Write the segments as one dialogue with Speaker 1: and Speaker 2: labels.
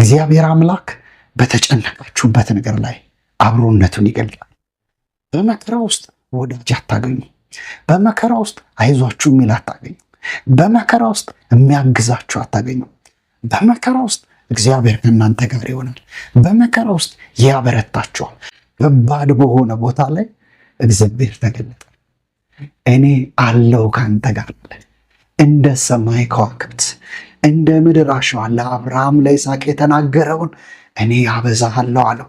Speaker 1: እግዚአብሔር አምላክ በተጨነቃችሁበት ነገር ላይ አብሮነቱን ይገልጣል። በመከራ ውስጥ ወዳጅ አታገኙ። በመከራ ውስጥ አይዟችሁ የሚል አታገኙ። በመከራ ውስጥ የሚያግዛችሁ አታገኙ። በመከራ ውስጥ እግዚአብሔር ከእናንተ ጋር ይሆናል። በመከራ ውስጥ ያበረታችኋል። ከባድ በሆነ ቦታ ላይ እግዚአብሔር ተገለጠ። እኔ አለው ካንተ ጋር አለ። እንደ ሰማይ ከዋክብት እንደ ምድር አሸዋ ለአብርሃም ለይስሐቅ የተናገረውን እኔ አበዛሃለሁ አለው።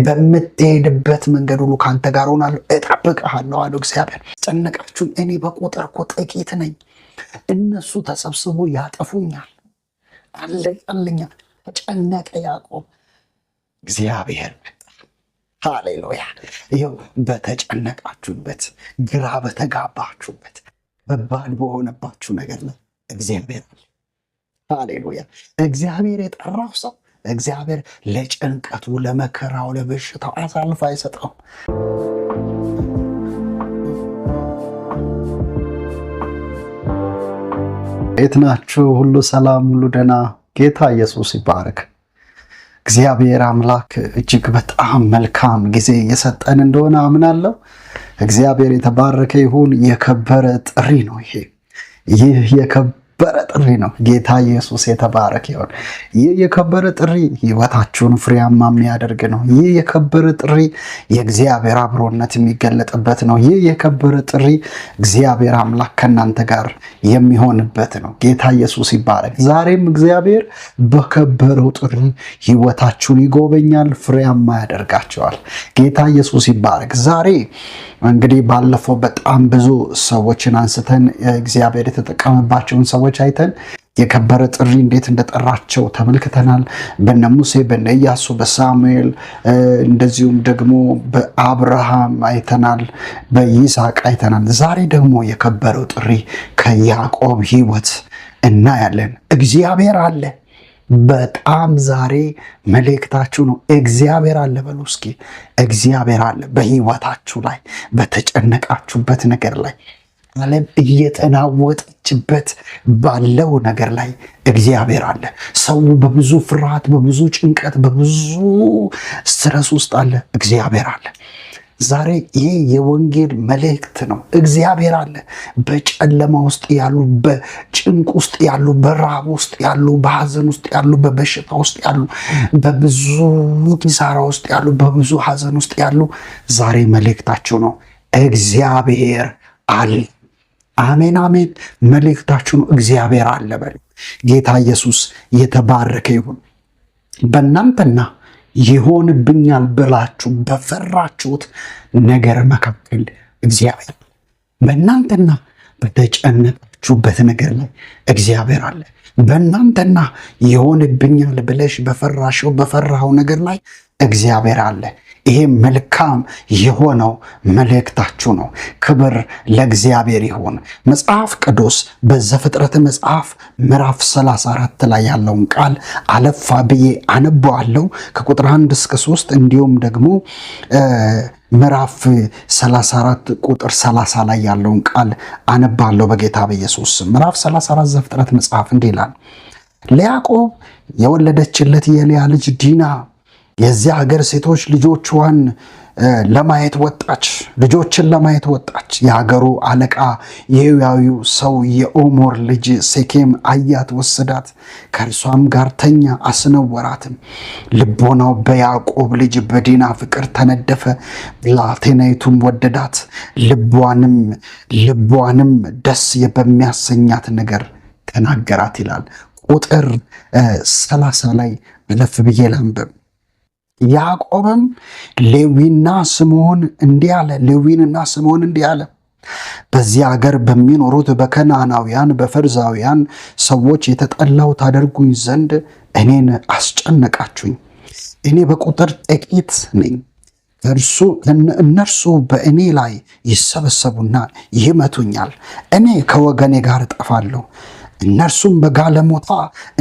Speaker 1: በምትሄድበት መንገድ ሁሉ ካንተ ጋር ሆናለሁ፣ እጠብቅሃለሁ አለው እግዚአብሔር። ጨነቃችሁን? እኔ በቁጥር እኮ ጥቂት ነኝ። እነሱ ተሰብስቦ ያጠፉኛል፣ አለቀልኛል። ተጨነቀ ያዕቆብ፣ እግዚአብሔር መጣ። ሃሌሉያ! ይኸው በተጨነቃችሁበት፣ ግራ በተጋባችሁበት፣ ከባድ በሆነባችሁ ነገር ላይ እግዚአብሔር አለ። ሃሌሉያ! እግዚአብሔር የጠራው ሰው እግዚአብሔር ለጭንቀቱ፣ ለመከራው፣ ለበሽታው አሳልፎ አይሰጠውም። የት ናችሁ? ሁሉ ሰላም፣ ሁሉ ደህና። ጌታ ኢየሱስ ይባረክ። እግዚአብሔር አምላክ እጅግ በጣም መልካም ጊዜ የሰጠን እንደሆነ አምናለሁ። እግዚአብሔር የተባረከ ይሁን። የከበረ ጥሪ ነው ይህ የከበረ ጥሪ ነው። ጌታ ኢየሱስ የተባረከ ይሁን። ይህ የከበረ ጥሪ ህይወታችሁን ፍሬያማ የሚያደርግ ነው። ይህ የከበረ ጥሪ የእግዚአብሔር አብሮነት የሚገለጥበት ነው። ይህ የከበረ ጥሪ እግዚአብሔር አምላክ ከእናንተ ጋር የሚሆንበት ነው። ጌታ ኢየሱስ ይባረክ። ዛሬም እግዚአብሔር በከበረው ጥሪ ህይወታችሁን ይጎበኛል፣ ፍሬያማ ያደርጋቸዋል። ጌታ ኢየሱስ ይባረክ። ዛሬ እንግዲህ ባለፈው በጣም ብዙ ሰዎችን አንስተን እግዚአብሔር የተጠቀመባቸውን ሰዎች አይተን የከበረ ጥሪ እንዴት እንደጠራቸው ተመልክተናል። በነ ሙሴ፣ በነ ኢያሱ፣ በሳሙኤል እንደዚሁም ደግሞ በአብርሃም አይተናል፣ በይስሐቅ አይተናል። ዛሬ ደግሞ የከበረው ጥሪ ከያዕቆብ ህይወት እናያለን። እግዚአብሔር አለ። በጣም ዛሬ መልእክታችሁ ነው። እግዚአብሔር አለ በሉ እስኪ። እግዚአብሔር አለ በህይወታችሁ ላይ፣ በተጨነቃችሁበት ነገር ላይ፣ ዓለም እየተናወጠችበት ባለው ነገር ላይ እግዚአብሔር አለ። ሰው በብዙ ፍርሃት፣ በብዙ ጭንቀት፣ በብዙ ስትረስ ውስጥ አለ። እግዚአብሔር አለ። ዛሬ ይህ የወንጌል መልእክት ነው። እግዚአብሔር አለ። በጨለማ ውስጥ ያሉ፣ በጭንቅ ውስጥ ያሉ፣ በረሃብ ውስጥ ያሉ፣ በሐዘን ውስጥ ያሉ፣ በበሽታ ውስጥ ያሉ፣ በብዙ ኪሳራ ውስጥ ያሉ፣ በብዙ ሐዘን ውስጥ ያሉ ዛሬ መልእክታችሁ ነው። እግዚአብሔር አለ። አሜን አሜን። መልእክታችሁ ነው። እግዚአብሔር አለ በሉ። ጌታ ኢየሱስ የተባረከ ይሁን። በእናንተና ይሆንብኛል ብላችሁ በፈራችሁት ነገር መካከል እግዚአብሔር፣ በእናንተና በተጨነቃችሁበት ነገር ላይ እግዚአብሔር አለ። በእናንተና ይሆንብኛል ብለሽ በፈራኸው ነገር ላይ እግዚአብሔር አለ። ይሄ መልካም የሆነው መልእክታችሁ ነው። ክብር ለእግዚአብሔር ይሁን። መጽሐፍ ቅዱስ በዘፍጥረት መጽሐፍ ምዕራፍ 34 ላይ ያለውን ቃል አለፋ ብዬ አነበዋለሁ ከቁጥር 1 እስከ 3 እንዲሁም ደግሞ ምዕራፍ 34 ቁጥር 30 ላይ ያለውን ቃል አነባለሁ በጌታ በኢየሱስ። ምዕራፍ 34 ዘፍጥረት መጽሐፍ እንዲህ ይላል። ለያዕቆብ የወለደችለት የልያ ልጅ ዲና የዚያ ሀገር ሴቶች ልጆችን ለማየት ወጣች። የሀገሩ አለቃ የሕዊያዊው ሰው የኦሞር ልጅ ሴኬም አያት፣ ወሰዳት፣ ከእርሷም ጋር ተኛ፣ አስነወራትም። ልቦናው በያዕቆብ ልጅ በዲና ፍቅር ተነደፈ፣ ብላቴናይቱም ወደዳት፣ ልቧንም ደስ በሚያሰኛት ነገር ተናገራት ይላል። ቁጥር 30 ላይ አለፍ ብዬ ላንብብ። ያዕቆብም ሌዊንና ስምዖን እንዲህ አለ፣ በዚህ ሀገር በሚኖሩት በከነዓናውያን በፌርዛውያን ሰዎች የተጠላው ታደርጉኝ ዘንድ እኔን አስጨነቃችሁኝ። እኔ በቁጥር ጥቂት ነኝ። እነርሱ በእኔ ላይ ይሰበሰቡና ይመቱኛል። እኔ ከወገኔ ጋር እጠፋለሁ። እነርሱም በጋለሞታ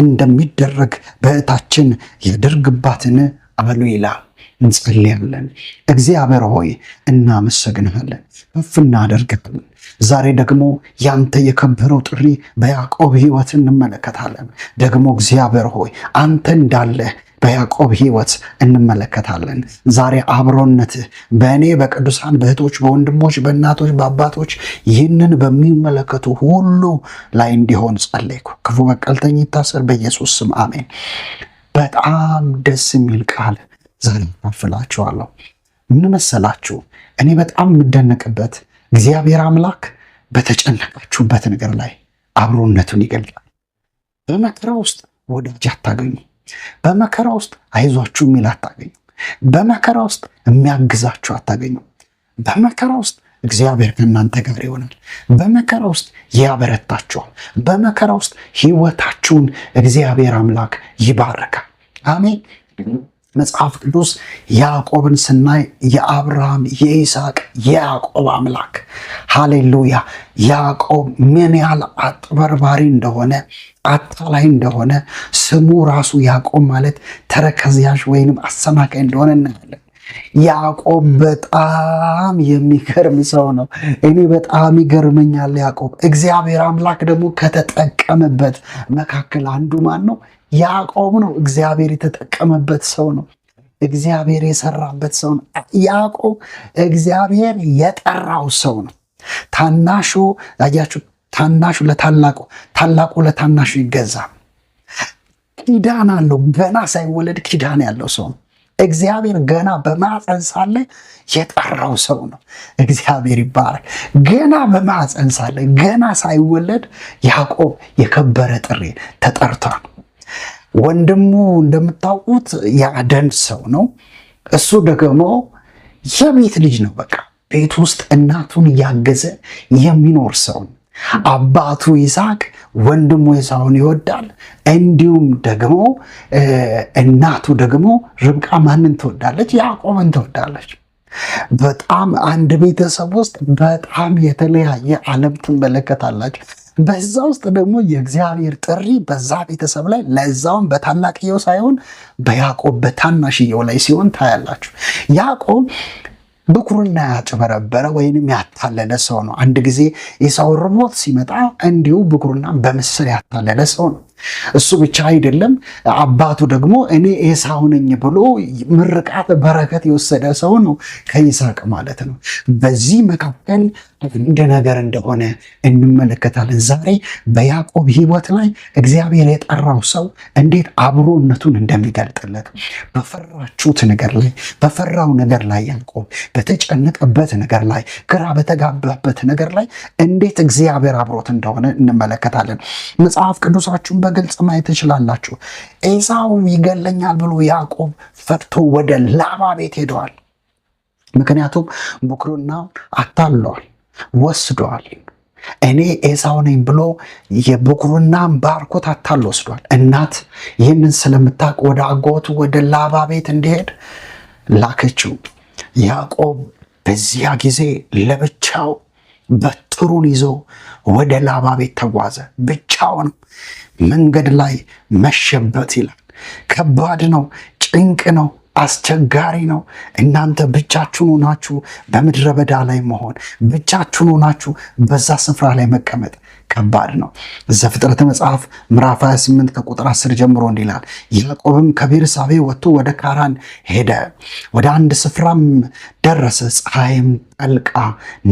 Speaker 1: እንደሚደረግ በእህታችን ያደርግባትን አሉ ይላል። እንጸልያለን። እግዚአብሔር ሆይ እናመሰግንሃለን፣ ከፍ እናደርግሃለን። ዛሬ ደግሞ ያንተ የከበረው ጥሪ በያዕቆብ ሕይወት እንመለከታለን። ደግሞ እግዚአብሔር ሆይ አንተ እንዳለ በያዕቆብ ሕይወት እንመለከታለን። ዛሬ አብሮነትህ በእኔ በቅዱሳን በእህቶች በወንድሞች በእናቶች በአባቶች ይህንን በሚመለከቱ ሁሉ ላይ እንዲሆን ጸለይኩ። ክፉ በቀልተኝ ይታሰር በኢየሱስ ስም አሜን። በጣም ደስ የሚል ቃል ዛሬ አካፍላችኋለሁ። ምን መሰላችሁ? እኔ በጣም የምደነቅበት እግዚአብሔር አምላክ በተጨነቃችሁበት ነገር ላይ አብሮነቱን ይገልጣል። በመከራ ውስጥ ወዳጅ አታገኙ። በመከራ ውስጥ አይዟችሁ የሚል አታገኙ። በመከራ ውስጥ የሚያግዛችሁ አታገኙ። በመከራ ውስጥ እግዚአብሔር ከእናንተ ጋር ይሆናል። በመከራ ውስጥ ያበረታችኋል። በመከራ ውስጥ ሕይወታችሁን እግዚአብሔር አምላክ ይባርካል። አሜን። መጽሐፍ ቅዱስ ያዕቆብን ስናይ የአብርሃም የይስሐቅ የያዕቆብ አምላክ ሃሌሉያ። ያዕቆብ ምን ያህል አጥበርባሪ እንደሆነ አታላይ እንደሆነ ስሙ ራሱ ያዕቆብ ማለት ተረከዝያዥ ወይንም አሰናካይ እንደሆነ እናያለን። ያዕቆብ በጣም የሚገርም ሰው ነው። እኔ በጣም ይገርመኛል ያዕቆብ። እግዚአብሔር አምላክ ደግሞ ከተጠቀመበት መካከል አንዱ ማን ነው? ያዕቆብ ነው። እግዚአብሔር የተጠቀመበት ሰው ነው። እግዚአብሔር የሰራበት ሰው ነው። ያዕቆብ እግዚአብሔር የጠራው ሰው ነው። ታናሹ ያያችሁ፣ ታናሹ ለታላቁ፣ ታላቁ ለታናሹ ይገዛል። ኪዳን አለው። ገና ሳይወለድ ኪዳን ያለው ሰው ነው። እግዚአብሔር ገና በማፀን ሳለ የጠራው ሰው ነው። እግዚአብሔር ይባረክ። ገና በማፀን ሳለ ገና ሳይወለድ ያዕቆብ የከበረ ጥሪ ተጠርቷል። ወንድሙ እንደምታውቁት ያደን ሰው ነው። እሱ ደግሞ የቤት ልጅ ነው። በቃ ቤት ውስጥ እናቱን እያገዘ የሚኖር ሰው ነው። አባቱ ይስሐቅ ወንድሙ ኤሳውን ይወዳል። እንዲሁም ደግሞ እናቱ ደግሞ ርብቃ ማንን ትወዳለች? ያዕቆብን ትወዳለች። በጣም አንድ ቤተሰብ ውስጥ በጣም የተለያየ ዓለም ትመለከታላችሁ። በዛ ውስጥ ደግሞ የእግዚአብሔር ጥሪ በዛ ቤተሰብ ላይ ለዛውም በታላቅየው ሳይሆን በያዕቆብ በታናሽየው ላይ ሲሆን ታያላችሁ። ያዕቆብ ብኩርና ያጭበረበረ ወይንም ያታለለ ሰው ነው። አንድ ጊዜ ኤሳው ርቦት ሲመጣ እንዲሁ ብኩርና በምስል ያታለለ ሰው ነው። እሱ ብቻ አይደለም፣ አባቱ ደግሞ እኔ ኤሳው ነኝ ብሎ ምርቃት በረከት የወሰደ ሰው ነው ከይስሐቅ ማለት ነው። በዚህ መካከል እንደ ነገር እንደሆነ እንመለከታለን። ዛሬ በያዕቆብ ሕይወት ላይ እግዚአብሔር የጠራው ሰው እንዴት አብሮነቱን እንደሚገልጥለት በፈራችሁት ነገር ላይ በፈራው ነገር ላይ ያዕቆብ በተጨነቀበት ነገር ላይ ግራ በተጋባበት ነገር ላይ እንዴት እግዚአብሔር አብሮት እንደሆነ እንመለከታለን። መጽሐፍ ቅዱሳችሁን በግልጽ ማየት ትችላላችሁ። ኤሳው ይገለኛል ብሎ ያዕቆብ ፈርቶ ወደ ላባ ቤት ሄደዋል። ምክንያቱም ብኩርናው አታለዋል፣ ወስዷል። እኔ ኤሳው ነኝ ብሎ የብኩርናን ባርኮት አታሎ ወስዷል። እናት ይህንን ስለምታውቅ ወደ አጎቱ ወደ ላባ ቤት እንዲሄድ ላከችው። ያዕቆብ በዚያ ጊዜ ለብቻው በትሩን ይዞ ወደ ላባ ቤት ተጓዘ። ብቻውን መንገድ ላይ መሸበት ይላል። ከባድ ነው፣ ጭንቅ ነው፣ አስቸጋሪ ነው። እናንተ ብቻችሁን ሆናችሁ በምድረ በዳ ላይ መሆን፣ ብቻችሁን ሆናችሁ በዛ ስፍራ ላይ መቀመጥ ከባድ ነው። ዘፍጥረት መጽሐፍ ምዕራፍ 28 ከቁጥር 10 ጀምሮ እንዲህ ይላል፣ ያዕቆብም ከቤርሳቤ ወጥቶ ወደ ካራን ሄደ፣ ወደ አንድ ስፍራም ደረሰ፣ ፀሐይም ጠልቃ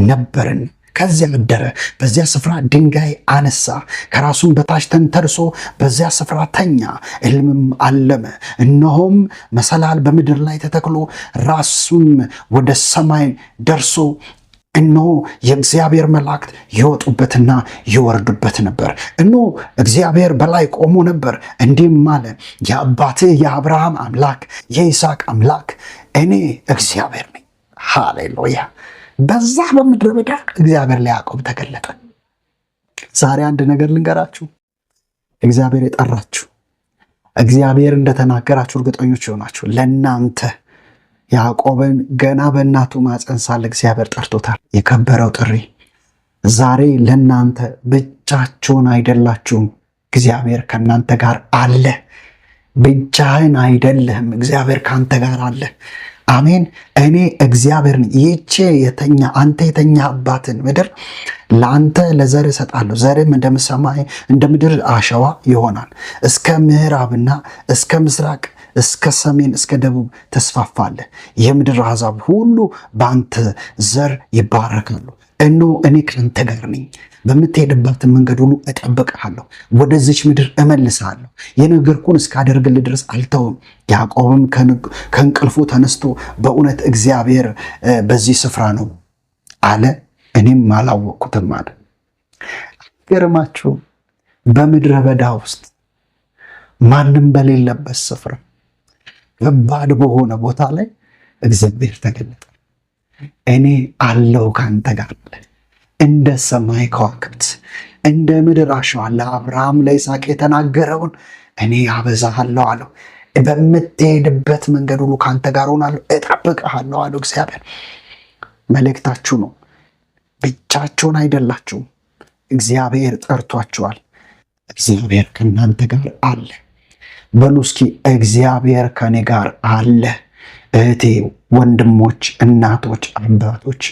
Speaker 1: ነበርን። ከዚያ አደረ። በዚያ ስፍራ ድንጋይ አነሳ፣ ከራሱም በታች ተንተርሶ በዚያ ስፍራ ተኛ፣ ሕልምም አለመ። እነሆም መሰላል በምድር ላይ ተተክሎ ራሱም ወደ ሰማይ ደርሶ እነሆ የእግዚአብሔር መላእክት ይወጡበትና ይወርዱበት ነበር። እነሆ እግዚአብሔር በላይ ቆሞ ነበር፣ እንዲህም አለ፣ የአባትህ የአብርሃም አምላክ የይስሐቅ አምላክ እኔ እግዚአብሔር ነኝ። ሃሌሉያ። በዛ በምድረ በዳ እግዚአብሔር ለያዕቆብ ተገለጠ። ዛሬ አንድ ነገር ልንገራችሁ። እግዚአብሔር የጠራችሁ፣ እግዚአብሔር እንደተናገራችሁ እርግጠኞች ይሆናችሁ። ለእናንተ ያዕቆብን ገና በእናቱ ማፀን ሳለ እግዚአብሔር ጠርቶታል። የከበረው ጥሪ ዛሬ ለእናንተ ብቻችሁን አይደላችሁም። እግዚአብሔር ከእናንተ ጋር አለ። ብቻህን አይደለህም። እግዚአብሔር ከአንተ ጋር አለ። አሜን። እኔ እግዚአብሔር ነኝ። ይህች አንተ የተኛህባትን ምድር ለአንተ ለዘር እሰጣለሁ፣ ዘርም እንደ ምድር አሸዋ ይሆናል። እስከ ምዕራብና እስከ ምስራቅ እስከ ሰሜን እስከ ደቡብ ተስፋፋለህ። የምድር አሕዛብ ሁሉ በአንተ ዘር ይባረካሉ። እነሆ እኔ ከአንተ ጋር ነኝ፣ በምትሄድባትን መንገድ ሁሉ እጠብቅሃለሁ፣ ወደዚች ምድር እመልስሃለሁ፣ የነገርኩህን እስካደርግልህ ድረስ አልተውም። ያዕቆብም ከእንቅልፉ ተነስቶ በእውነት እግዚአብሔር በዚህ ስፍራ ነው አለ፣ እኔም አላወቅኩትም አለ። ገርማችሁ በምድረ በዳ ውስጥ ማንም በሌለበት ስፍራ ከባድ በሆነ ቦታ ላይ እግዚአብሔር ተገለጠ። እኔ አለው ካንተ ጋር አለ። እንደ ሰማይ ከዋክብት እንደ ምድር አሸዋ ለአብርሃም ለይስሐቅ የተናገረውን እኔ አበዛሃለሁ አለው። በምትሄድበት መንገድ ሁሉ ካንተ ጋር ሆናለሁ፣ እጠብቅሃለሁ አለው እግዚአብሔር። መልእክታችሁ ነው። ብቻችሁን አይደላችሁም። እግዚአብሔር ጠርቷችኋል። እግዚአብሔር ከእናንተ ጋር አለ። በሉ እስኪ እግዚአብሔር ከኔ ጋር አለ። እህቴ፣ ወንድሞች፣ እናቶች፣ አባቶች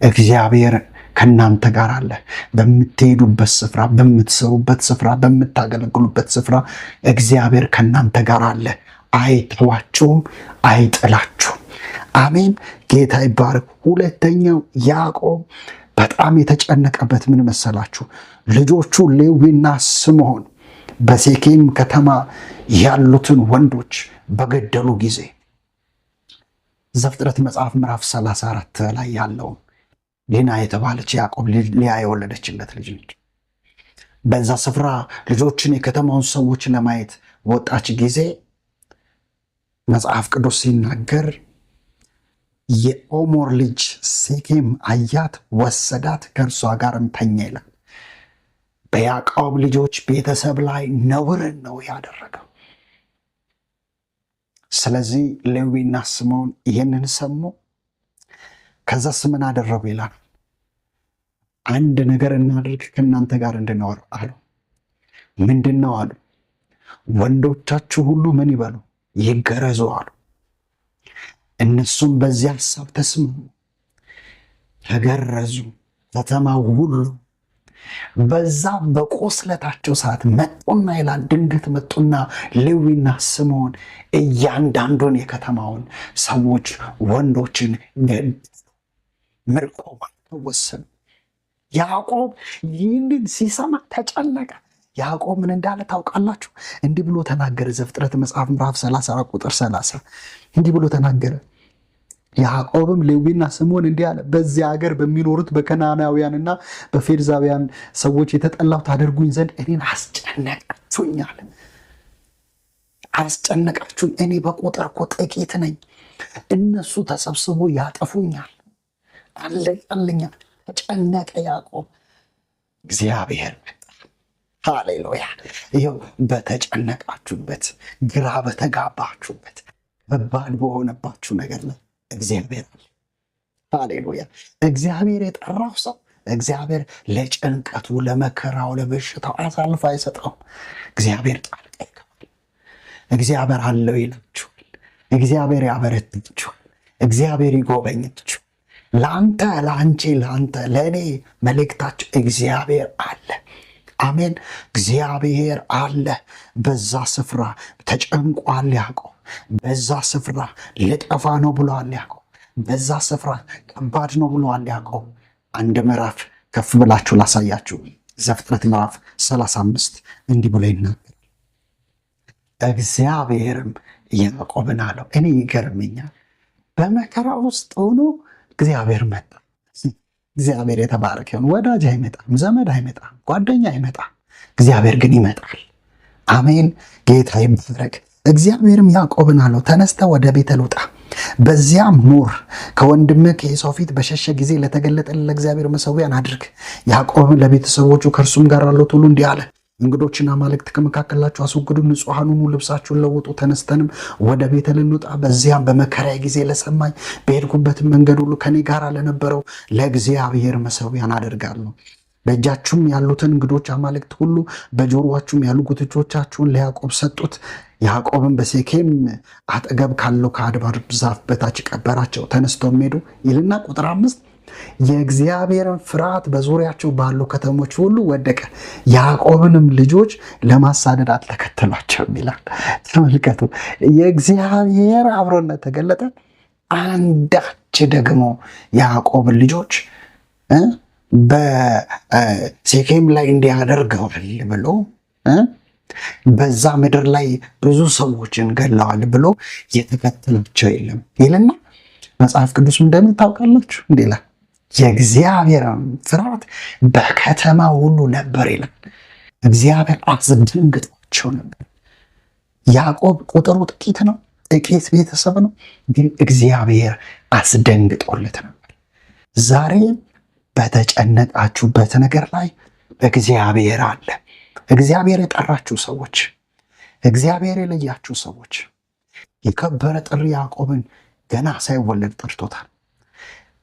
Speaker 1: እግዚአብሔር ከእናንተ ጋር አለ። በምትሄዱበት ስፍራ፣ በምትሰሩበት ስፍራ፣ በምታገለግሉበት ስፍራ እግዚአብሔር ከእናንተ ጋር አለ። አይተዋችሁም፣ አይጥላችሁም። አሜን። ጌታ ይባረክ። ሁለተኛው ያዕቆብ በጣም የተጨነቀበት ምን መሰላችሁ? ልጆቹ ሌዊና ስምዖን በሴኬም ከተማ ያሉትን ወንዶች በገደሉ ጊዜ ዘፍጥረት መጽሐፍ ምዕራፍ 34 ላይ ያለውን ዲና የተባለች ያዕቆብ ሊያ የወለደችለት ልጅ ነች። በዛ ስፍራ ልጆችን የከተማውን ሰዎች ለማየት ወጣች ጊዜ መጽሐፍ ቅዱስ ሲናገር የኦሞር ልጅ ሴኬም አያት፣ ወሰዳት፣ ከእርሷ ጋርም ተኛ ይላል። በያዕቆብ ልጆች ቤተሰብ ላይ ነውርን ነው ያደረገው። ስለዚህ ሌዊና ስምዖን ይህንን ሰሙ። ከዛ ምን አደረጉ ይላል? አንድ ነገር እናድርግ ከእናንተ ጋር እንድኖር አሉ። ምንድን ነው አሉ? ወንዶቻችሁ ሁሉ ምን ይበሉ? ይገረዙ አሉ። እነሱም በዚያ ሀሳብ ተስማሙ፣ ተገረዙ። ከተማው ሁሉ በዛ በቆስለታቸው ሰዓት መጡና ይላል፣ ድንገት መጡና ሌዊና ስምዖን እያንዳንዱን የከተማውን ሰዎች ወንዶችን ገደሉ፣ ምርኮ ወሰዱ። ያዕቆብ ይህንን ሲሰማ ተጨነቀ። ያዕቆብ ምን እንዳለ ታውቃላችሁ? እንዲህ ብሎ ተናገረ። ዘፍጥረት መጽሐፍ ምዕራፍ 34 ቁጥር 30 እንዲህ ብሎ ተናገረ። ያዕቆብም ሌዊና ስምዖን እንዲህ አለ፣ በዚያ ሀገር በሚኖሩት በከናናውያንና በፌርዛውያን ሰዎች የተጠላሁ ታደርጉኝ ዘንድ እኔን አስጨነቃችሁኛል። አስጨነቃችሁኝ። እኔ በቁጥር እኮ ጥቂት ነኝ። እነሱ ተሰብስቦ ያጠፉኛል። አለቀልኛል። ተጨነቀ ያዕቆብ። እግዚአብሔር መጣ። ሃሌሉያ! ይኸው በተጨነቃችሁበት፣ ግራ በተጋባችሁበት፣ ከባድ በሆነባችሁ ነገር ላይ እግዚአብሔር አለ። ሃሌሉያ! እግዚአብሔር የጠራው ሰው እግዚአብሔር ለጭንቀቱ፣ ለመከራው፣ ለበሽታው አሳልፎ አይሰጠውም። እግዚአብሔር ጣልቃ ይገባል። እግዚአብሔር አለው ይላችኋል። እግዚአብሔር ያበረታችኋል። እግዚአብሔር ይጎበኛችኋል። ለአንተ፣ ለአንቺ፣ ለአንተ፣ ለእኔ መልእክታችሁ እግዚአብሔር አለ። አሜን። እግዚአብሔር አለ። በዛ ስፍራ ተጨንቋል ያዕቆብ። በዛ ስፍራ ልጠፋ ነው ብሏል ያዕቆብ። በዛ ስፍራ ከባድ ነው ብሏል ያዕቆብ። አንድ ምዕራፍ ከፍ ብላችሁ ላሳያችሁ። ዘፍጥረት ምዕራፍ 35 እንዲህ ብሎ ይናገራል። እግዚአብሔርም ያዕቆብን አለው። እኔ ይገርመኛል። በመከራ ውስጥ ሆኖ እግዚአብሔር መጣ። እግዚአብሔር የተባረከ ይሁን። ወዳጅ አይመጣም፣ ዘመድ አይመጣም፣ ጓደኛ አይመጣም። እግዚአብሔር ግን ይመጣል። አሜን። ጌታ ይባረክ። እግዚአብሔርም ያዕቆብን አለው፣ ተነስተ ወደ ቤቴል ውጣ፣ በዚያም ኑር። ከወንድምህ ከዔሳው ፊት በሸሸ ጊዜ ለተገለጠልህ ለእግዚአብሔር መሠዊያን አድርግ። ያዕቆብን ለቤተሰቦቹ ከእርሱም ጋር ላሉት ሁሉ እንዲህ አለ፣ እንግዶችና አማልክት ከመካከላችሁ አስወግዱ፣ ንጹሐኑን ልብሳችሁን ለውጡ። ተነስተንም ወደ ቤቴል እንውጣ። በዚያም በመከራዬ ጊዜ ለሰማኝ በሄድኩበትም መንገድ ሁሉ ከኔ ጋር ለነበረው ለእግዚአብሔር መሠዊያን አደርጋለሁ። በእጃችሁም ያሉትን እንግዶች አማልክት ሁሉ በጆሮአችሁም ያሉ ጉትቾቻችሁን ለያዕቆብ ሰጡት። ያዕቆብም በሴኬም አጠገብ ካለው ከአድባር ዛፍ በታች ቀበራቸው። ተነስተውም ሄዱ ይልና ቁጥር 5 የእግዚአብሔርን ፍርሃት በዙሪያቸው ባሉ ከተሞች ሁሉ ወደቀ፣ ያዕቆብንም ልጆች ለማሳደድ አልተከተሏቸውም ይላል። ተመልከቱ፣ የእግዚአብሔር አብሮነት ተገለጠ። አንዳች ደግሞ ያዕቆብን ልጆች በሴኬም ላይ እንዲያደርገዋል ብሎ በዛ ምድር ላይ ብዙ ሰዎችን ገለዋል ብሎ የተከተላቸው የለም ይልና መጽሐፍ ቅዱስ እንደምን ታውቃላችሁ? እንዲህ ይላል፣ የእግዚአብሔር ፍርሃት በከተማ ሁሉ ነበር ይላል። እግዚአብሔር አስደንግጧቸው ነበር። ያዕቆብ ቁጥሩ ጥቂት ነው፣ ጥቂት ቤተሰብ ነው፣ ግን እግዚአብሔር አስደንግጦለት ነበር። ዛሬም በተጨነቃችሁበት ነገር ላይ እግዚአብሔር አለ። እግዚአብሔር የጠራችሁ ሰዎች፣ እግዚአብሔር የለያችሁ ሰዎች፣ የከበረ ጥሪ ያዕቆብን ገና ሳይወለድ ጠርቶታል።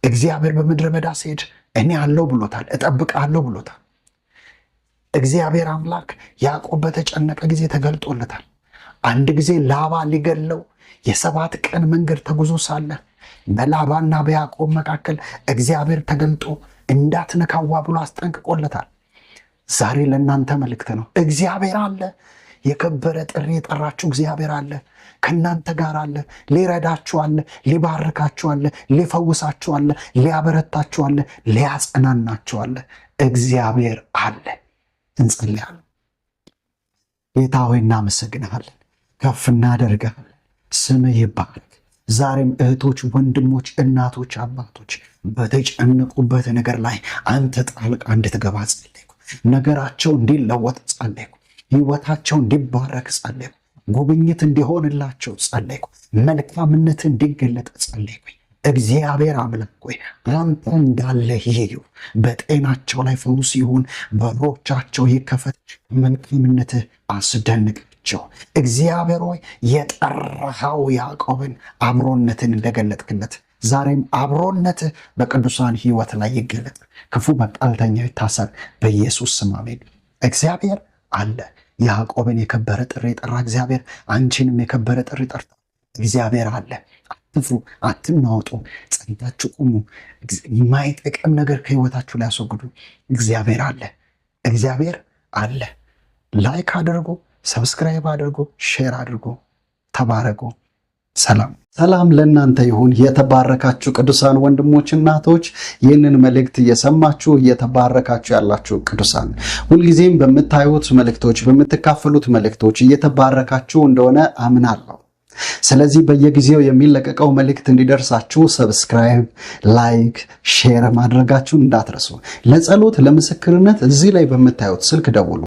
Speaker 1: እግዚአብሔር በምድረ በዳ ሲሄድ እኔ አለው ብሎታል፣ እጠብቃለሁ ብሎታል። እግዚአብሔር አምላክ ያዕቆብ በተጨነቀ ጊዜ ተገልጦለታል። አንድ ጊዜ ላባ ሊገለው የ7 ቀን መንገድ ተጉዞ ሳለ በላባና በያዕቆብ መካከል እግዚአብሔር ተገልጦ እንዳትነካዋ ብሎ አስጠንቅቆለታል። ዛሬ ለእናንተ መልእክት ነው። እግዚአብሔር አለ። የከበረ ጥሪ የጠራችሁ እግዚአብሔር አለ፣ ከእናንተ ጋር አለ። ሊረዳችሁ አለ፣ ሊባርካችሁ አለ፣ ሊፈውሳችሁ አለ፣ ሊያበረታችሁ አለ፣ ሊያጸናናችሁ አለ። እግዚአብሔር አለ። እንጸልያለን። ጌታ ሆይ እናመሰግንሃለን፣ ከፍ እናደርግሃለን። ስምህ ይባረክ። ዛሬም እህቶች፣ ወንድሞች፣ እናቶች፣ አባቶች በተጨነቁበት ነገር ላይ አንተ ጣልቃ እንድትገባ ጸለይኩ። ነገራቸው እንዲለወጥ ጸለይኩ። ሕይወታቸው እንዲባረክ ጸለይኩ። ጉብኝት እንዲሆንላቸው ጸለይኩ። መልካምነት እንዲገለጥ ጸለይኩ። እግዚአብሔር አምላክ ሆይ አንተ እንዳለ ይዩ። በጤናቸው ላይ ፈውስ ይሁን፣ በሮቻቸው ይከፈት። መልካምነትህ አስደንቃቸው። እግዚአብሔር ሆይ የጠራኸው ያዕቆብን አብሮነትን እንደገለጥክለት ዛሬም አብሮነትህ በቅዱሳን ሕይወት ላይ ይገለጥ። ክፉ መቃልተኛ ይታሰር በኢየሱስ ስም አሜን። እግዚአብሔር አለ። ያዕቆብን የከበረ ጥሪ የጠራ እግዚአብሔር አንቺንም የከበረ ጥሪ ጠርታ። እግዚአብሔር አለ። አትፍሩ፣ አትናወጡ፣ ጸንታችሁ ቁሙ። የማይጠቅም ነገር ከህይወታችሁ ላይ ያስወግዱ። እግዚአብሔር አለ። እግዚአብሔር አለ። ላይክ አድርጎ፣ ሰብስክራይብ አድርጎ፣ ሼር አድርጎ። ተባረኩ። ሰላም ለእናንተ ይሁን። የተባረካችሁ ቅዱሳን ወንድሞች፣ እናቶች ይህንን መልእክት እየሰማችሁ እየተባረካችሁ ያላችሁ ቅዱሳን ሁልጊዜም በምታዩት መልእክቶች፣ በምትካፈሉት መልእክቶች እየተባረካችሁ እንደሆነ አምናለሁ። ስለዚህ በየጊዜው የሚለቀቀው መልእክት እንዲደርሳችሁ ሰብስክራይብ፣ ላይክ፣ ሼር ማድረጋችሁን እንዳትረሱ። ለጸሎት ለምስክርነት እዚህ ላይ በምታዩት ስልክ ደውሉ።